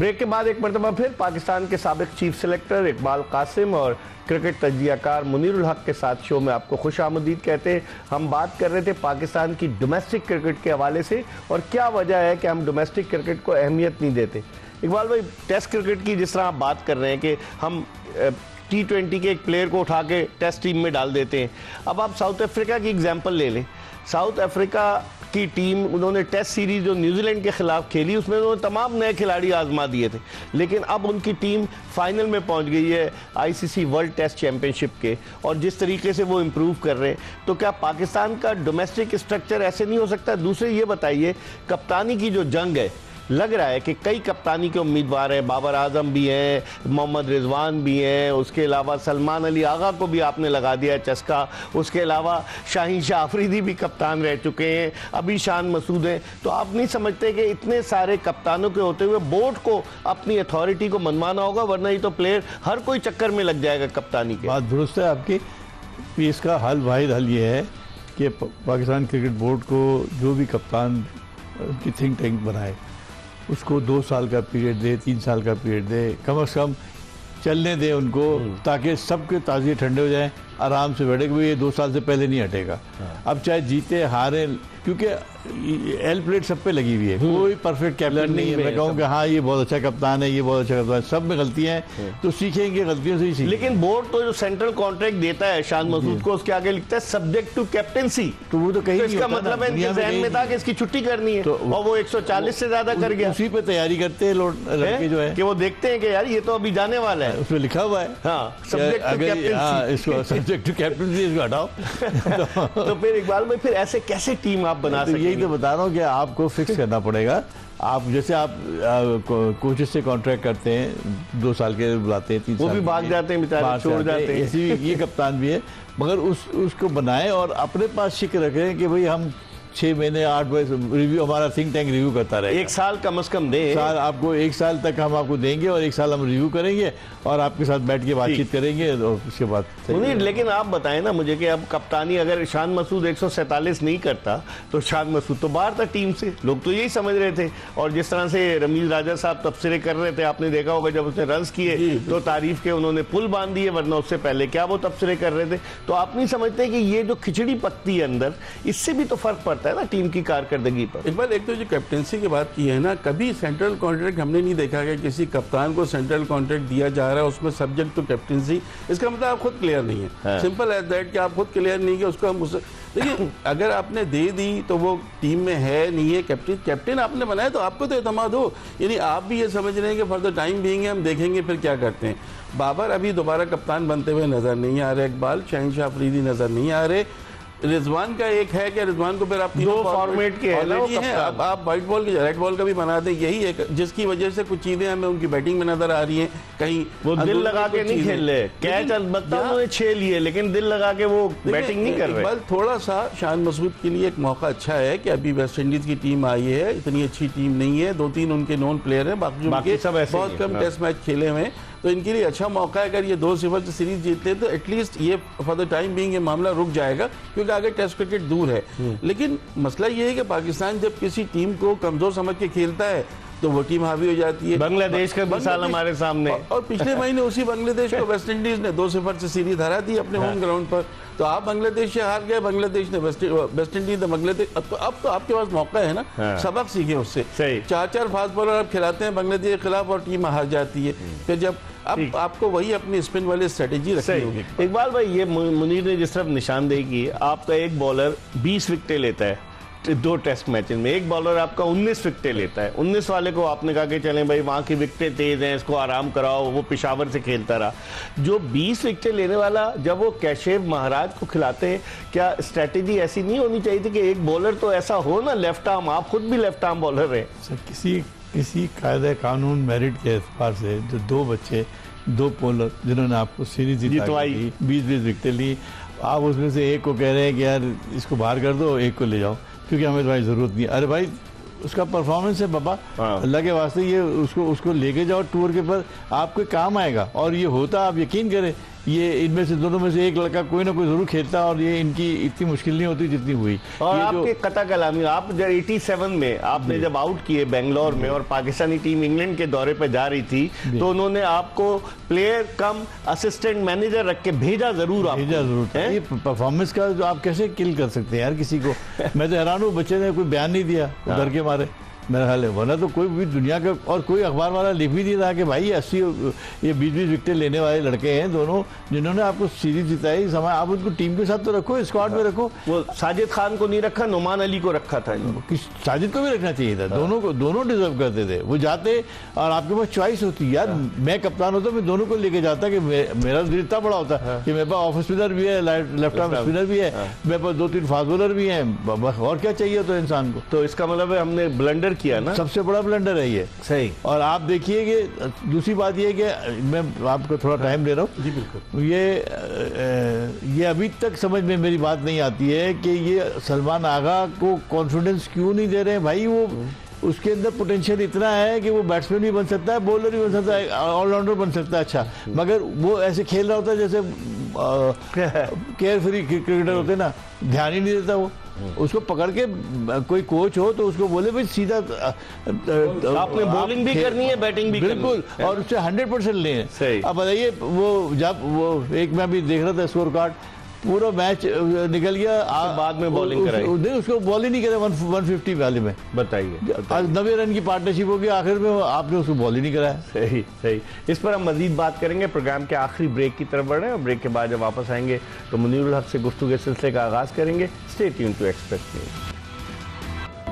Break के बाद एक मरतबा फिर पाकिस्तान के साबिक चीफ सेलेक्टर इकबाल कासिम और क्रिकेट तज्जियाकार मुनीरुल हक के साथ शो में आपको खुश आमदीद कहते हैं। हम बात कर रहे थे पाकिस्तान की डोमेस्टिक क्रिकेट के हवाले से और क्या वजह है कि हम डोमेस्टिक क्रिकेट को अहमियत नहीं देते। इकबाल भाई, टेस्ट क्रिकेट की जिस तरह आप बात कर रहे हैं कि हम T20 के एक प्लेयर को उठा के टेस्ट टीम में डाल देते हैं। अब आप साउथ अफ्रीका की एग्जांपल ले लें। साउथ अफ्रीका की टीम, उन्होंने टेस्ट सीरीज जो न्यूजीलैंड के खिलाफ खेली उसमें उन्होंने तमाम नए खिलाड़ी आजमा दिए थे, लेकिन अब उनकी टीम फाइनल में पहुंच गई है ICC वर्ल्ड टेस्ट चैंपियनशिप के, और जिस तरीके से वो इम्प्रूव कर रहे हैं, तो क्या पाकिस्तान का डोमेस्टिक स्ट्रक्चर ऐसे नहीं हो सकता? दूसरे ये बताइए, कप्तानी की जो जंग है, लग रहा है कि कई कप्तानी के उम्मीदवार हैं, बाबर आजम भी हैं, मोहम्मद रिजवान भी हैं, उसके अलावा सलमान अली आगा को भी आपने लगा दिया है चस्का, उसके अलावा शाहीन शाह अफरीदी भी कप्तान रह चुके हैं, अभी शान मसूद हैं। तो आप नहीं समझते कि इतने सारे कप्तानों के होते हुए बोर्ड को अपनी अथॉरिटी को मनवाना होगा, वरना ही तो प्लेयर हर कोई चक्कर में लग जाएगा कप्तानी के? बात दुरुस्त है आपकी। इसका वाहिद हल ये है कि पाकिस्तान क्रिकेट बोर्ड को जो भी कप्तान की थिंक टैंक बनाए उसको 2 साल का पीरियड दे, 3 साल का पीरियड दे, कम से कम चलने दे उनको, ताकि सबके ताज़े ठंडे हो जाएं, आराम से बैठे कि ये 2 साल से पहले नहीं हटेगा। अब चाहे जीते हारे, क्योंकि एल प्लेट सब पे लगी हुई है, कोई परफेक्ट कैप्टन नहीं है। मैं कहूँ कि हाँ ये बहुत अच्छा कप्तान है, ये बहुत अच्छा कप्तान है, सब में गलतियां हैं, तो सीखेंगे गलतियों से ही सीखेंगे। लेकिन बोर्ड तो जो सेंट्रल कॉन्ट्रैक्ट देता है शान मसूद को, उसके आगे लिखता है सब्जेक्ट टू कैप्टेंसी, तो वो तो कहीं नहीं इसका होता मतलब है दुनिया इनके में जहन में था कि इसकी छुट्टी करनी है, और वो 140 से ज्यादा कर गया। उसी पे तैयारी करते हैं लड़के जो है कि वो देखते हैं कि यार ये तो अभी जाने वाला है, उसमें लिखा हुआ है सब्जेक्ट टू कैप्टेंसी, इसको सब्जेक्ट टू कैप्टेंसी इसको हटाओ। तो फिर इकबाल भाई, फिर ऐसे कैसे टीम आप बना सकते? यही तो बता रहा हूँ कि आपको फिक्स करना पड़ेगा। आप जैसे आप कोचेस से कॉन्ट्रैक्ट करते हैं, 2 साल के बुलाते हैं, 3 साल, वो भी भाग जाते हैं बेचारे, छोड़ जाते हैं। ऐसे ये कप्तान भी है, मगर उसको बनाएं और अपने पास शिक रखें कि भाई हम 6 महीने 8 महीने रिव्यू, हमारा थिंक टैंक रिव्यू करता रहेगा। 1 साल कम से कम दें। साल आपको 1 साल तक हम आपको देंगे और 1 साल हम रिव्यू करेंगे और आपके साथ बैठ के बातचीत करेंगे, और उसके बाद मुनीर, लेकिन आप बताएं ना मुझे कि अब कप्तानी अगर शान मसूद 147 नहीं करता तो शान मसूद तो बाहर था टीम से, लोग तो यही समझ रहे थे। और जिस तरह से रमीज राजा साहब तबसरे कर रहे थे, आपने देखा होगा जब उसने रन्स किए तो तारीफ के उन्होंने पुल बांध दिए, वरना उससे पहले क्या वो तबसरे कर रहे थे। तो आप नहीं समझते कि ये जो खिचड़ी पकती है अंदर, इससे भी तो फर्क पड़ता है ना टीम की कारकर्दगी पर? इकबाल, एक तो जो कैप्टेंसी की बात की है ना, कभी सेंट्रल कॉन्ट्रैक्ट हमने नहीं देखा कि किसी कप्तान को सेंट्रल कॉन्ट्रैक्ट दिया जा रहा है उसमें सब्जेक्ट टू कैप्टेंसी। इसका मतलब आप खुद क्लियर नहीं है, सिंपल एज दैट कि आप खुद क्लियर नहीं है उसको हम देखिए, अगर आपने दे दी तो वो टीम में है नहीं है, कैप्टन आपने बनाया तो आपको तो एतमाद हो, यानी आप भी ये समझ रहे हैं कि फॉर द टाइम बीइंग हम देखेंगे फिर क्या करते हैं। बाबर अभी दोबारा कप्तान बनते हुए नजर नहीं आ रहे, इकबाल शाहीन शाह अफरीदी नजर नहीं आ रहे, रिजवान का एक है कि रिजवान को फिर आप 2 फॉर्मेट के ऑलरेडी हैं, अब आप व्हाइट बॉल के रेड बॉल का भी बना दें, यही है जिसकी वजह से कुछ चीजें हमें उनकी बैटिंग में नजर आ रही हैं। कहीं वो दिल लगा के नहीं खेल रहे, कैच अलबत्ता उन्होंने 6 लिए, लेकिन दिल लगा के वो बैटिंग नहीं कर रहे। थोड़ा सा शान मसूद के लिए एक मौका अच्छा है कि अभी वेस्ट इंडीज की टीम आई है, इतनी अच्छी टीम नहीं है, 2-3 उनके नॉन प्लेयर हैं, बाकी सब बहुत कम टेस्ट मैच खेले हुए हैं, तो इनके लिए अच्छा मौका है। अगर ये 2-0 से सीरीज जीतते हैं तो एटलीस्ट ये फॉर द टाइम बीइंग ये मामला रुक जाएगा, क्योंकि आगे टेस्ट क्रिकेट दूर है। लेकिन मसला ये है कि पाकिस्तान जब किसी टीम को कमजोर समझ के खेलता है तो वो टीम हावी हो जाती है। बांग्लादेश का मिसाल हमारे सामने, और पिछले महीने उसी बांग्लादेश को वेस्ट इंडीज ने 2-0 से सीरीज हरा दी अपने होम ग्राउंड पर। तो आप बांग्लादेश से हार गए, बांग्लादेश ने वेस्ट इंडीज ने बांग्लादेश, अब तो आपके पास मौका है ना, सबक सीखे उससे। 4-4 फास्ट बॉलर आप खिलाते हैं बांग्लादेश के खिलाफ और टीम हार जाती है, फिर जब अब आपको वही अपनी स्पिन वाली स्ट्रेटेजी रखनी होगी। इकबाल भाई, ये मुनीर ने जिस तरफ निशानदेही की, आपका एक बॉलर 20 विकेटें लेता है 2 टेस्ट मैचेस में, एक बॉलर आपका 19 विकेटें लेता है। 19 वाले को आपने कहा कि चलें भाई वहाँ की विकेटें तेज हैं, इसको आराम कराओ, वो पेशावर से खेलता रहा। जो 20 विकेटें लेने वाला जब वो कैशेव महाराज को खिलाते हैं, क्या स्ट्रेटेजी ऐसी नहीं होनी चाहिए थी कि एक बॉलर तो ऐसा हो ना लेफ्ट आर्म, आप खुद भी लेफ्ट आर्म बॉलर है? किसी कायदे कानून मेरिट के एतबार से जो 2 बच्चे 2 बॉलर जिन्होंने आपको सीरीज जितवाई, 20-20 विकेटें ली, आप उसमें से एक को कह रहे हैं कि यार इसको बाहर कर दो, एक को ले जाओ क्योंकि हमें तुम्हारी जरूरत नहीं है। अरे भाई, उसका परफॉर्मेंस है बाबा, अल्लाह के वास्ते ये उसको लेके जाओ टूर के पर, आपके काम आएगा। और ये होता, आप यकीन करें ये इनमें से दोनों में से एक लड़का कोई ना कोई जरूर खेलता और ये इनकी इतनी मुश्किल नहीं होती जितनी हुई। और ये आपके कता कलामी, आप जब 87 में आपने जब आउट किए बेंगलोर में और पाकिस्तानी टीम इंग्लैंड के दौरे पर जा रही थी, तो उन्होंने आपको प्लेयर कम असिस्टेंट मैनेजर रख के भेजा जरूर था। ये परफॉर्मेंस का जो आप कैसे किल कर सकते हैं यार किसी को। मैं तो हैरान हूँ, बच्चे ने कोई बयान नहीं दिया डर के मारे, मेरा ख्याल है। वरना तो कोई भी दुनिया का और कोई अखबार वाला लिख भी नहीं रहा कि भाई 80 ये 20-20 विकेट लेने वाले लड़के हैं दोनों, जिन्होंने आपको सीरीज जिताई समय, आप उनको टीम के साथ तो रखो, स्क्वाड में रखो। वो साजिद खान को नहीं रखा, नुमान अली को रखा था। साजिद को भी रखना चाहिए था, दोनों को, दोनों डिजर्व करते थे। वो जाते और आपके पास चॉइस होती यार, मैं कप्तान होता मैं दोनों को लेके जाता कि मेरा दिल इतना बड़ा होता कि मेरे पास ऑफ स्पिनर भी है, लेफ्ट आर्म स्पिनर भी है, मेरे पास 2-3 फास्ट बॉलर भी हैं, और क्या चाहिए तो इंसान को। तो इसका मतलब है हमने ब्लंडर किया ना, सबसे बड़ा ब्लंडर है ये। सही। और आप देखिए कि दूसरी बात ये है कि मैं आपको थोड़ा टाइम दे रहा हूँ जी बिल्कुल। ये अभी तक समझ में मेरी बात नहीं आती है कि ये सलमान आगा को कॉन्फिडेंस क्यों नहीं दे रहे हैं भाई। वो उसके अंदर पोटेंशियल इतना है कि वो बैट्समैन भी बन सकता है, बॉलर भी बन सकता है, ऑलराउंडर बन सकता है अच्छा, मगर वो ऐसे खेल रहा होता है जैसे केयर फ्री क्रिकेटर होते हैं ना, ध्यान ही नहीं देता वो। उसको पकड़ के कोई कोच हो तो उसको बोले भाई सीधा आपने बॉलिंग भी करनी है, बैटिंग भी बिल्कुल, और उससे 100% लें। अब बताइए वो जब वो एक मैं भी देख रहा था स्कोर कार्ड, पूरा मैच निकल गया, बाद में बॉलिंग कराई नहीं, उसको बॉल ही नहीं करे 150 वाले में। बताइए, 90 रन की पार्टनरशिप होगी, आखिर में आपने उसको बॉल ही नहीं कराया। सही सही। इस पर हम मजीद बात करेंगे, प्रोग्राम के आखिरी ब्रेक की तरफ बढ़े और ब्रेक के बाद जब वापस आएंगे तो मुनीरुल हक से गुफ्तगू के सिलसिले का आगाज करेंगे। Stay tune to Express News.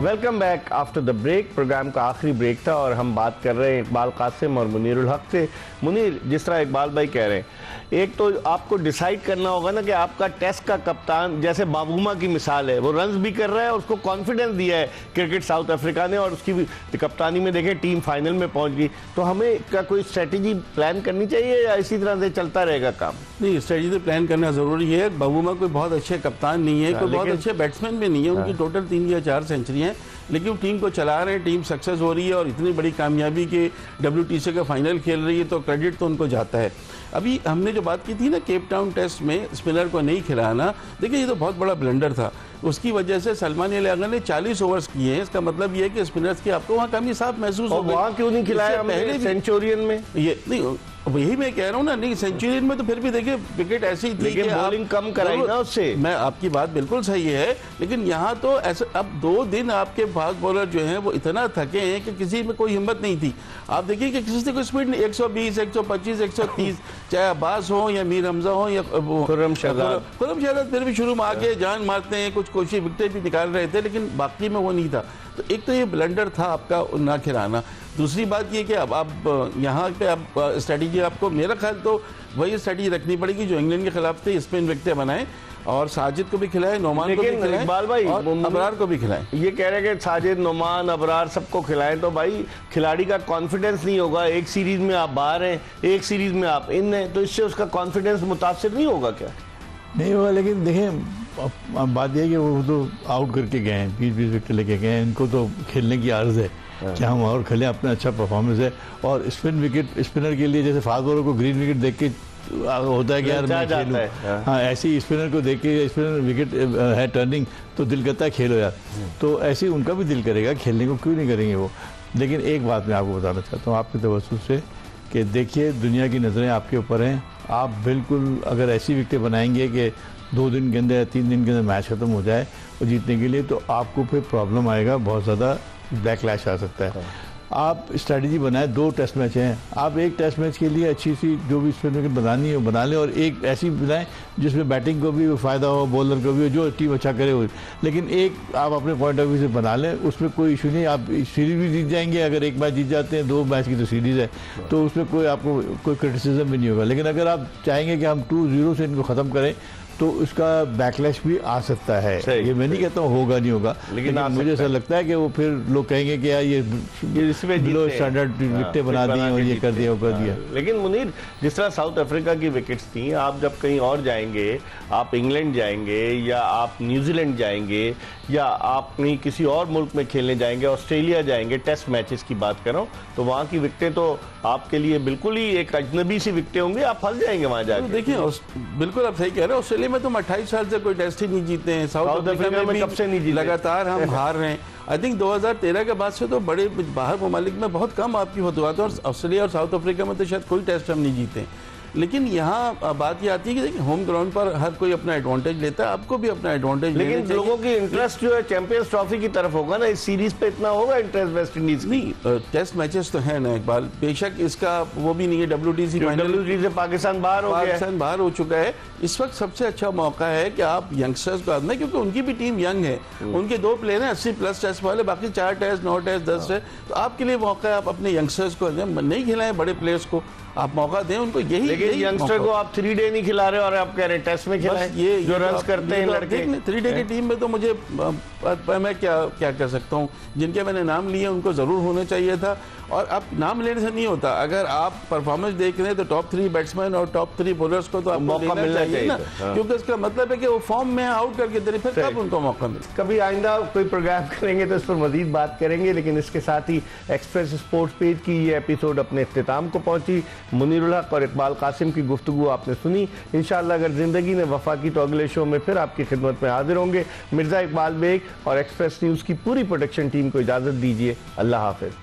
Welcome back after the break. Program का आखिरी ब्रेक था और हम बात कर रहे हैं इकबाल कासिम और मुनीरुल हक से। मुनीर, जिस तरह इकबाल भाई कह रहे हैं, एक तो आपको डिसाइड करना होगा ना कि आपका टेस्ट का कप्तान, जैसे बाबूमा की मिसाल है, वो रन्स भी कर रहा है और उसको कॉन्फिडेंस दिया है क्रिकेट साउथ अफ्रीका ने, और उसकी कप्तानी में देखें टीम फाइनल में पहुंच गई। तो हमें क्या कोई स्ट्रेटेजी प्लान करनी चाहिए या इसी तरह से चलता रहेगा काम? नहीं, स्ट्रेटेजी प्लान करना जरूरी है। बाबूमा कोई बहुत अच्छे कप्तान नहीं है, कोई बहुत अच्छे बैट्समैन भी नहीं है, उनकी टोटल 3 या 4 सेंचुरी हैं, लेकिन वो टीम को चला रहे हैं, टीम सक्सेस हो रही है और इतनी बड़ी कामयाबी के WTC का फाइनल खेल रही है, तो क्रेडिट तो उनको जाता है। अभी हमने जो बात की थी ना केप टाउन टेस्ट में स्पिनर को नहीं खिलाना, देखिए ये तो बहुत बड़ा ब्लंडर था। उसकी वजह से सलमान अली आगा ने 40 ओवर्स किए हैं। इसका मतलब ये है कि स्पिनर्स की आपको वहाँ कमी साफ महसूस हो गई। वहाँ क्यों नहीं खिलाया पहले सेंचुरियन में? ये नहीं, वही मैं कह रहा हूँ ना, नहीं सेंचुरियन में तो फिर भी देखिए विकेट ऐसी ही थी, लेकिन बॉलिंग कम कराई ना उससे। मैं आपकी बात बिल्कुल सही है, लेकिन यहाँ तो ऐसे अब 2 दिन आपके फास्ट बॉलर जो हैं वो इतना थके हैं कि किसी में कोई हिम्मत नहीं थी। आप देखिए कि किसी से कोई स्पीड नहीं, 120, 125, 130, चाहे अब्बास हो या मीर हमजा हो या खुर्रम शहजाद फिर भी शुरू में आके जान मारते हैं, कुछ कोशिश विकेट भी निकाल रहे थे, लेकिन बाकी में वो नहीं था। तो एक तो ये ब्लंडर था आपका ना खिलाना। दूसरी बात ये कि अब आप यहाँ पे अब स्ट्रेटेजी आपको, मेरा ख्याल तो वही स्ट्रेटेजी रखनी पड़ेगी जो इंग्लैंड के खिलाफ थे, स्पिन विकेटें बनाए और साजिद को भी खिलाए, नोमान को भी खिलाए, इकबाल भाई और अबरार को भी खिलाए। ये कह रहे हैं कि साजिद, नोमान, अबरार सबको खिलाएं, तो भाई खिलाड़ी का कॉन्फिडेंस नहीं होगा। एक सीरीज में आप बाहर हैं, एक सीरीज में आप इन हैं, तो इससे उसका कॉन्फिडेंस मुतासिर नहीं होगा क्या? नहीं होगा, लेकिन देखें अब बात यह है कि वो तो आउट करके गए हैं, 20-20 विकेट लेके गए हैं, इनको तो खेलने की आर्ज है कि हम और खेलें, अपना अच्छा परफॉर्मेंस है। और स्पिनर के लिए जैसे फास्ट बॉलर को ग्रीन विकेट देख के होता है कि यार मैं खेलूं, हाँ ऐसे ही स्पिनर को देख के, स्पिनर विकेट है टर्निंग तो दिल करता है खेलो यार, तो ऐसे ही उनका भी दिल करेगा खेलने को, क्यों नहीं करेंगे वो। लेकिन एक बात मैं आपको बताना चाहता हूँ आपके तवज्जुह से कि देखिए दुनिया की नज़रें आपके ऊपर हैं। आप बिल्कुल अगर ऐसी विकेटें बनाएंगे कि 2 दिन के अंदर या 3 दिन के अंदर मैच खत्म हो जाए और जीतने के लिए, तो आपको फिर प्रॉब्लम आएगा, बहुत ज़्यादा बैकलैश आ सकता है। आप स्ट्रैटेजी बनाएं, 2 टेस्ट मैच हैं, आप एक टेस्ट मैच के लिए अच्छी सी जो भी स्पिन विकेट बनानी है वो बना लें, और एक ऐसी बनाएं जिसमें बैटिंग को भी फ़ायदा हो, बॉलर को भी हो, जो टीम अच्छा करे हो। लेकिन एक आप अपने पॉइंट ऑफ व्यू से बना लें, उसमें कोई इशू नहीं। आप सीरीज भी जीत जाएंगे, अगर एक मैच जीत जाते हैं, 2 मैच की तो सीरीज़ है, तो उसमें कोई आपको कोई क्रिटिसिज्म भी नहीं होगा। लेकिन अगर आप चाहेंगे कि हम 2-0 से इनको ख़त्म करें, तो उसका बैकलैश भी आ सकता है। ये मैं नहीं कहता हूँ होगा नहीं होगा, लेकिन मुझे ऐसा लगता है कि वो फिर लोग कहेंगे कि यार ये लो स्टैंडर्ड विकेटें बना दी और ये कर दिया वो कर दिया। लेकिन मुनीर, जिस तरह साउथ अफ्रीका की विकेट्स थी, आप जब कहीं और जाएंगे, आप इंग्लैंड जाएंगे या आप न्यूजीलैंड जाएंगे या आप कहीं किसी और मुल्क में खेलने जाएंगे, ऑस्ट्रेलिया जाएंगे, टेस्ट मैचेस की बात कर रहा हूँ, तो वहाँ की विकेटें तो आपके लिए बिल्कुल ही एक अजनबी सी विकटें होंगी, आप फंस जाएंगे वहां तो जाके। देखिए बिल्कुल आप सही कह रहे हैं, ऑस्ट्रेलिया में तो 28 साल से कोई टेस्ट ही नहीं जीते हैं, साउथ अफ्रीका में कब से नहीं भी जीते? लगातार हम हार रहे हैं। आई थिंक 2013 के बाद से तो बड़े बाहर ममालिक में बहुत कम आपकी होता है, और ऑस्ट्रेलिया और साउथ अफ्रीका में तो शायद कोई टेस्ट हम नहीं जीते। लेकिन यहाँ बात ये आती है कि देखिए होम ग्राउंड पर हर कोई अपना एडवांटेज लेता है, आपको भी अपना एडवांटेज लेना लेकिन चाहिए। लोगों की इंटरेस्ट जो है चैंपियंस ट्रॉफी की तरफ होगा ना, इस सीरीज पे इतना होगा इंटरेस्ट वेस्ट इंडीज नहीं, टेस्ट मैचेस तो है ना इकबाल, बेशक इसका वो भी नहीं है, WTC फाइनल WTC से पाकिस्तान बाहर हो गया है। पाकिस्तान बाहर हो चुका है। इस वक्त सबसे अच्छा मौका है कि आप यंगस्टर्स को आजमाएं, क्योंकि उनकी भी टीम यंग है, उनके 2 प्लेयर हैं 80+ टेस्ट वाले, बाकी 4 टेस्ट 9 टेस्ट 10 है, तो आपके लिए मौका है, आप अपने यंगस्टर्स को नहीं खिलाएं, बड़े प्लेयर्स को आप मौका दें उनको। यही लेकिन यंगस्टर को आप 3 डे नहीं खिला रहे और आप कह रहे हैं टेस्ट में खिलाएं, ये जो रन करते हैं लड़के। 3 डे की टीम में तो मुझे मैं क्या कर सकता हूँ, जिनके मैंने नाम लिए उनको जरूर होना चाहिए था। और अब नाम लेने से नहीं होता, अगर आप परफॉर्मेंस देख रहे हैं तो टॉप 3 बैट्समैन और टॉप 3 बॉलर्स को तो आपको मौका मिलना चाहिए ना, हाँ। क्योंकि इसका मतलब है कि वो फॉर्म में आउट करके दे रहे, फिर कब उनको मौका मिले। कभी आइंदा कोई प्रोग्राम करेंगे तो इस पर मजीद बात करेंगे, लेकिन इसके साथ ही एक्सप्रेस स्पोर्ट्स पेज की ये एपिसोड अपने इख्तिताम को पहुंची। मुनीरुल हक और इकबाल कासिम की गुफ्तगू आपने सुनी। इंशाअल्लाह अगर जिंदगी ने वफा की तो अगले शो में फिर आपकी खिदमत में हाजिर होंगे। मिर्जा इकबाल बेग और एक्सप्रेस न्यूज़ की पूरी प्रोडक्शन टीम को इजाज़त दीजिए। अल्लाह हाफिज।